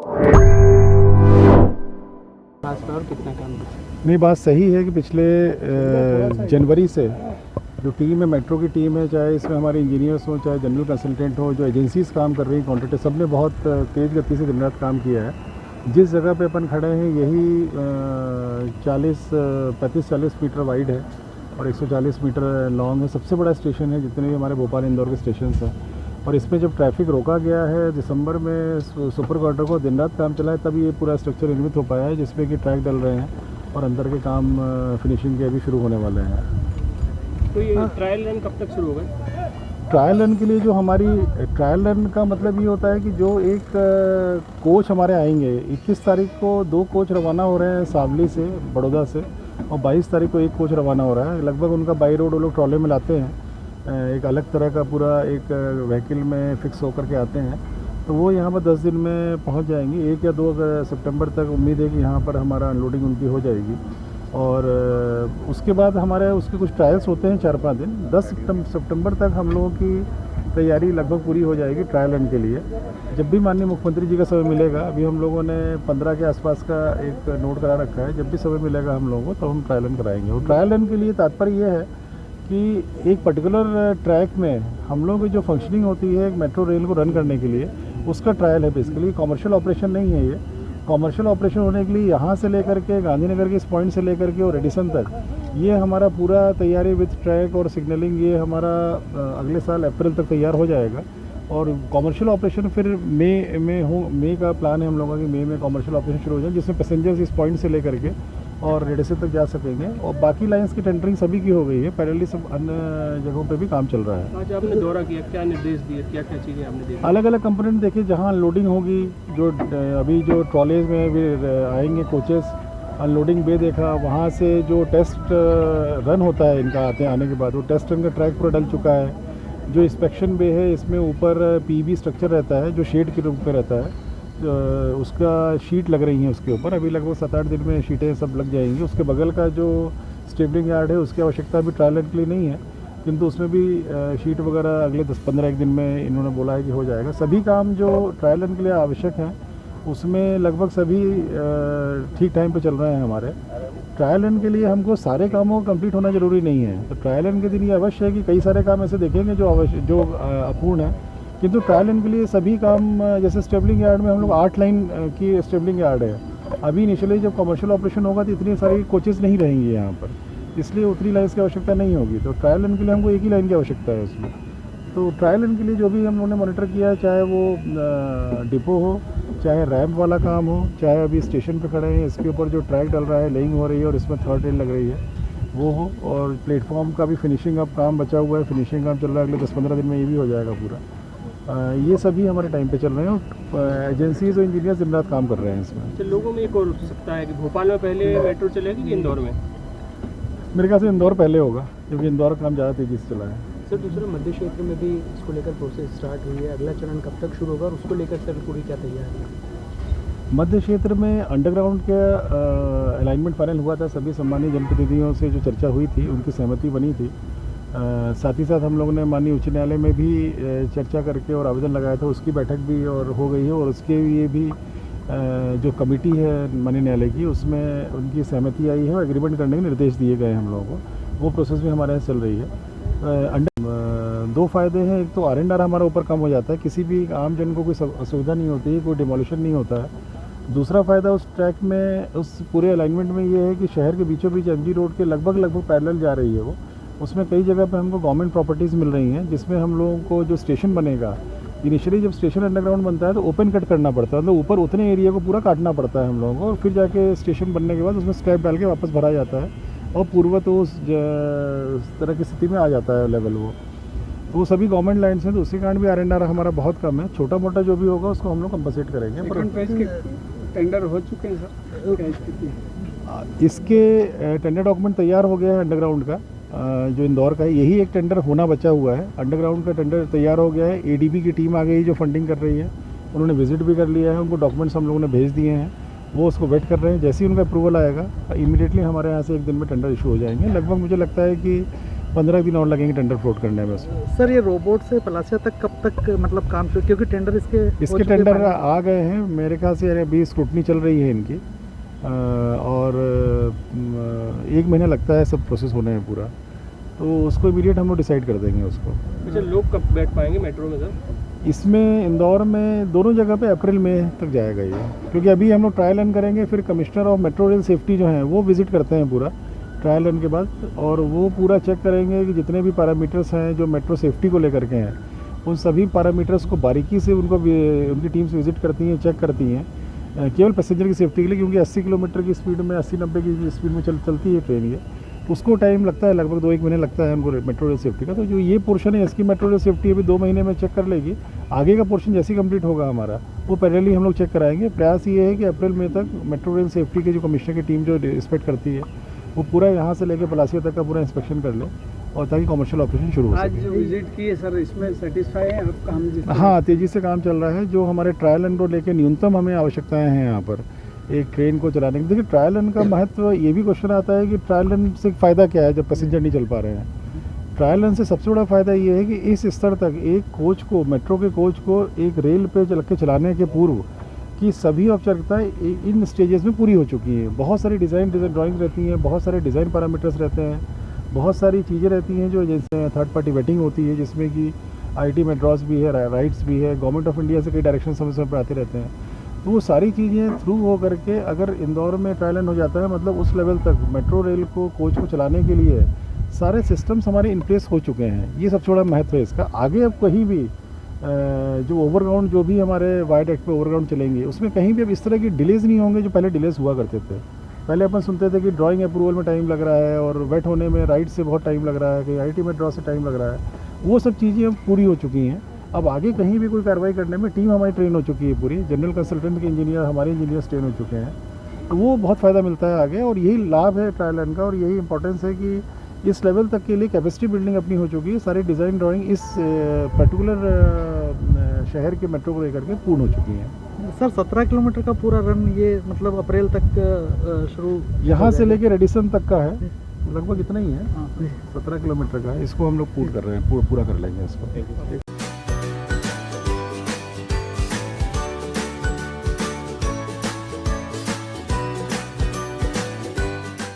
और कितना काम बचा? नहीं, बात सही है कि पिछले जनवरी से जो टीम है, मेट्रो की टीम है, चाहे इसमें हमारे इंजीनियर्स हों, चाहे जनरल कंसल्टेंट हो, जो एजेंसीज काम कर रही हैं, कॉन्ट्रैक्टर, सब ने बहुत तेज़ गति से दिन रात काम किया है। जिस जगह पे अपन खड़े हैं यही 35-40 मीटर वाइड है और 140 मीटर लॉन्ग है। सबसे बड़ा स्टेशन है जितने भी हमारे भोपाल इंदौर के स्टेशन हैं। और इसमें जब ट्रैफिक रोका गया है दिसंबर में, सुपर क्वार्टर को दिन रात काम चला है, तब ये पूरा स्ट्रक्चर निर्मित हो पाया है, जिसमें कि ट्रैक डल रहे हैं और अंदर के काम फिनिशिंग के अभी शुरू होने वाले हैं। तो ये ट्रायल रन कब तक शुरू होगा? ट्रायल रन के लिए जो हमारी ट्रायल रन का मतलब ये होता है कि जो एक कोच हमारे आएंगे, 21 तारीख को 2 कोच रवाना हो रहे हैं सावली से, बड़ौदा से, और 22 तारीख को 1 कोच रवाना हो रहा है। लगभग उनका बाई रोड वो लोग ट्रॉले में लाते हैं, एक अलग तरह का पूरा एक व्हीकल में फिक्स होकर के आते हैं। तो वो यहाँ पर 10 दिन में पहुँच जाएंगी। 1 या 2 सितंबर तक उम्मीद है कि यहाँ पर हमारा अनलोडिंग उनकी हो जाएगी। और उसके बाद हमारे उसके कुछ ट्रायल्स होते हैं 4-5 दिन। 10 सितंबर तक हम लोगों की तैयारी लगभग पूरी हो जाएगी ट्रायल रन के लिए। जब भी माननीय मुख्यमंत्री जी का समय मिलेगा, अभी हम लोगों ने 15 के आसपास का एक नोट करा रखा है, जब भी समय मिलेगा हम लोगों को तो हम ट्रायल रन कराएंगे। और ट्रायल रन के लिए तात्पर्य ये है कि एक पर्टिकुलर ट्रैक में हम लोगों की जो फंक्शनिंग होती है एक मेट्रो रेल को रन करने के लिए, उसका ट्रायल है बेसिकली। कॉमर्शियल ऑपरेशन नहीं है ये। कॉमर्शियल ऑपरेशन होने के लिए यहाँ से लेकर के गांधीनगर के इस पॉइंट से लेकर के और एडिसन तक ये हमारा पूरा तैयारी विद ट्रैक और सिग्नलिंग, ये हमारा अगले साल अप्रैल तक तैयार हो जाएगा। और कॉमर्शियल ऑपरेशन फिर मई का प्लान है हम लोगों का कि मई में कॉमर्शियल ऑपरेशन शुरू हो जाए, जिसमें पैसेंजर्स इस पॉइंट से लेकर के और रेडिसन तक जा सकेंगे। और बाकी लाइन्स की टेंडरिंग सभी की हो गई है, पैरेलली सब अन्य जगहों पे भी काम चल रहा है। आज आपने दौरा किया, क्या निर्देश दिए, क्या क्या चीज़ें आपने देखी? अलग अलग कंपोनेंट देखिए, जहाँ अनलोडिंग होगी, जो अभी जो ट्रॉलेज में भी आएंगे कोचेस, अनलोडिंग बे देखा, वहाँ से जो टेस्ट रन होता है इनका आने के बाद, वो टेस्ट रन का ट्रैक पूरा डल चुका है। जो इंस्पेक्शन बे है, इसमें ऊपर पीबी स्ट्रक्चर रहता है जो शेड के रूप में रहता है, उसका शीट लग रही है उसके ऊपर। अभी लगभग 7-8 दिन में शीटें सब लग जाएंगी। उसके बगल का जो स्टेबलिंग यार्ड है उसकी आवश्यकता अभी ट्रायल रन के लिए नहीं है, किंतु उसमें भी शीट वगैरह अगले 10-15 दिन में इन्होंने बोला है कि हो जाएगा। सभी काम जो ट्रायल रन के लिए आवश्यक हैं उसमें लगभग सभी ठीक टाइम पे चल रहे हैं हमारे। ट्रायल रन के लिए हमको सारे कामों को कंप्लीट होना ज़रूरी नहीं है, तो ट्रायल रन के दिन ये अवश्य है कि कई सारे काम ऐसे देखेंगे जो अपूर्ण है, किंतु ट्रायल रन के लिए सभी काम, जैसे स्टेबलिंग यार्ड में हम लोग 8 लाइन की स्टेबलिंग यार्ड है। अभी इनिशियली जब कमर्शियल ऑपरेशन होगा तो इतनी सारी कोचेस नहीं रहेंगी यहाँ पर, इसलिए उतनी लाइन्स की आवश्यकता नहीं होगी। तो ट्रायल रन के लिए हमको एक ही लाइन की आवश्यकता है उसमें। तो ट्रायल रन के लिए जो भी हम लोगों ने मॉनिटर किया है, चाहे वो डिपो हो, चाहे रैम्प वाला काम हो, चाहे अभी स्टेशन पे खड़े हैं इसके ऊपर जो ट्रैक डल रहा है, लेइंग हो रही है और इसमें थर्ड रेल लग रही है, वो हो, और प्लेटफॉर्म का भी फिनिशिंग अब काम बचा हुआ है, फिनिशिंग काम चल रहा है, अगले 10-15 दिन में ये भी हो जाएगा पूरा। ये सभी हमारे टाइम पे चल रहे हैं और एजेंसीज और इंजीनियर्स दिन रात काम कर रहे हैं इसमें। तो लोगों में एक और उत्सुकता है कि भोपाल में पहले मेट्रो चलेगी कि इंदौर में? मेरे ख्याल से इंदौर पहले होगा, क्योंकि इंदौर का काम ज़्यादा तेज़ी से चला है। सर, दूसरा मध्य क्षेत्र में भी इसको लेकर प्रोसेस स्टार्ट हुई है, अगला चरण कब तक शुरू होगा और उसको लेकर सर पूरी क्या तैयारी है? मध्य क्षेत्र में अंडरग्राउंड के अलाइनमेंट फाइनल हुआ था, सभी सम्मानीय जनप्रतिनिधियों से जो चर्चा हुई थी उनकी सहमति बनी थी। साथ ही साथ हम लोगों ने माननीय उच्च न्यायालय में भी चर्चा करके और आवेदन लगाया था, उसकी बैठक भी और हो गई है। और उसके लिए भी जो कमेटी है माननीय न्यायालय की, उसमें उनकी सहमति आई है और एग्रीमेंट करने के निर्देश दिए गए हैं हम लोगों को। वो प्रोसेस भी हमारे यहाँ चल रही है। दो फ़ायदे हैं, एक तो R&R हमारा ऊपर कम हो जाता है, किसी भी आम जन को कोई असुविधा नहीं होती है, कोई डिमोलिशन नहीं होता है। दूसरा फ़ायदा उस ट्रैक में, उस पूरे अलाइनमेंट में ये है कि शहर के बीचों बीच MG रोड के लगभग पैरेलल जा रही है वो। उसमें कई जगह पे हमको गवर्नमेंट प्रॉपर्टीज़ मिल रही हैं, जिसमें हम लोगों को जो स्टेशन बनेगा, इनिशियली जब स्टेशन अंडरग्राउंड बनता है तो ओपन कट करना पड़ता है, मतलब ऊपर उतने एरिया को पूरा काटना पड़ता है हम लोगों को, और फिर जाके स्टेशन बनने के बाद उसमें स्क्रैप डाल के वापस भरा जाता है और पूर्वत उस तरह की स्थिति में आ जाता है लेवल वो। तो वो सभी गवर्नमेंट लैंड्स हैं, तो उसी कारण भी R&R हमारा बहुत कम है। छोटा मोटा जो भी होगा उसको हम लोग कंपनसेट करेंगे। टेंडर हो चुके हैं सर, क्या स्थिति है? इसके टेंडर डॉक्यूमेंट तैयार हो गया है अंडरग्राउंड का, जो इंदौर का है। यही एक टेंडर होना बचा हुआ है। अंडरग्राउंड का टेंडर तैयार हो गया है। ADB की टीम आ गई जो फंडिंग कर रही है, उन्होंने विजिट भी कर लिया है, उनको डॉक्यूमेंट्स हम लोगों ने भेज दिए हैं, वो उसको वेट कर रहे हैं। जैसे ही उनका अप्रूवल आएगा इमीडिएटली हमारे यहाँ से एक दिन में टेंडर इशू हो जाएंगे। लगभग मुझे लगता है कि 15 दिन और लगेंगे टेंडर फ्लोट करने में उसमें। सर ये रोबोट से पलासिया तक कब तक मतलब काम शुरू, क्योंकि टेंडर इसके हो इसके चुके टेंडर हैं? आ गए हैं मेरे ख्याल से, अभी स्क्रूटनी चल रही है इनकी, और 1 महीना लगता है सब प्रोसेस होने में पूरा, तो उसको इमीडिएट हम लोग डिसाइड कर देंगे उसको। अच्छा, लोग कब बैठ पाएंगे मेट्रो में सर? इसमें इंदौर में दोनों जगह पे अप्रैल मई तक जाएगा ये, क्योंकि अभी हम लोग ट्रायल रन करेंगे, फिर commissioner of metro rail safety जो हैं वो विजिट करते हैं पूरा ट्रायल रन के बाद, और वो पूरा चेक करेंगे कि जितने भी पैरामीटर्स हैं जो मेट्रो सेफ्टी को लेकर के हैं, उन सभी पैरामीटर्स को बारीकी से उनकी टीम्स विजिट करती हैं, चेक करती हैं, केवल पैसेंजर की सेफ्टी के लिए, क्योंकि 80 किलोमीटर की स्पीड में, 80-90 की स्पीड में चलती है ट्रेन ये, उसको टाइम लगता है, लगभग 2-1 महीने लगता है उनको मेट्रो रेल सेफ्टी का। तो जो ये पोर्शन है इसकी मेट्रो रेल सेफ्टी अभी 2 महीने में चेक कर लेगी, आगे का पोर्शन जैसे ही कंप्लीट होगा हमारा वो पैरेलली हम लोग चेक कराएंगे। प्रयास ये है कि अप्रैल मई तक मेट्रो रेल सेफ्टी के जो कमिश्नर की टीम जो इंस्पेक्ट करती है वो पूरा यहाँ से लेकर पलासिया तक का पूरा इंस्पेक्शन कर ले, और ताकि कमर्शियल ऑपरेशन शुरू हो आज सके। जो विजिट की है सर, इसमें सेटिस्फाई है आप काम जिस तरह? हाँ, तेज़ी से काम चल रहा है। जो हमारे ट्रायल रन को लेकर न्यूनतम हमें आवश्यकताएं हैं यहाँ पर एक ट्रेन को चलाने की, देखिए ट्रायल रन का महत्व, ये भी क्वेश्चन आता है कि ट्रायल रन से फ़ायदा क्या है जब पैसेंजर नहीं चल पा रहे हैं। ट्रायल रन से सबसे बड़ा फ़ायदा ये है कि इस स्तर तक एक कोच को, मेट्रो के कोच को एक रेल पे चल के चलाने के पूर्व की सभी औपचारिकताएँ इन स्टेजेस में पूरी हो चुकी हैं। बहुत सारी डिज़ाइन ड्राइंग रहती हैं, बहुत सारे डिज़ाइन पैरामीटर्स रहते हैं, बहुत सारी चीज़ें रहती हैं जो जैसे थर्ड पार्टी वेटिंग होती है, जिसमें कि IIT मद्रास भी है, राइट्स भी है, गवर्नमेंट ऑफ इंडिया से कई डायरेक्शन समय समय पर आते रहते हैं। तो वो सारी चीज़ें थ्रू हो करके अगर इंदौर में ट्रायल रन हो जाता है, मतलब उस लेवल तक मेट्रो रेल को, कोच को चलाने के लिए सारे सिस्टम्स हमारे इन प्लेस हो चुके हैं। ये सबसे बड़ा महत्व है इसका। आगे अब कहीं भी जो ओवरग्राउंड, जो भी हमारे वायडक्ट पे ओवरग्राउंड चलेंगे, उसमें कहीं भी अब इस तरह की डिलेज़ नहीं होंगे जो पहले डिलेज़ हुआ करते थे। पहले अपन सुनते थे कि ड्राइंग अप्रूवल में टाइम लग रहा है, और वेट होने में राइट से बहुत टाइम लग रहा है, कि IIT मद्रास से टाइम लग रहा है। वो सब चीज़ें अब पूरी हो चुकी हैं। अब आगे कहीं भी कोई कार्रवाई करने में टीम हमारी ट्रेन हो चुकी है पूरी, जनरल कंसल्टेंट के इंजीनियर, हमारे इंजीनियर्स ट्रेन हो चुके हैं, तो वो बहुत फ़ायदा मिलता है आगे। और यही लाभ है ट्रायल रन का, और यही इंपॉर्टेंस है कि इस लेवल तक के लिए कैपेसिटी बिल्डिंग अपनी हो चुकी है। सारी डिज़ाइन ड्राइंग इस पर्टिकुलर शहर के मेट्रो को लेकर के पूर्ण हो चुकी हैं। सर 17 किलोमीटर का पूरा रन ये मतलब अप्रैल तक शुरू यहाँ से लेकर रेडिसन तक का है, लगभग इतना ही है, हाँ। 17 किलोमीटर का है। इसको हम लोग पूरा कर रहे हैं, पूरा कर लेंगे इसको।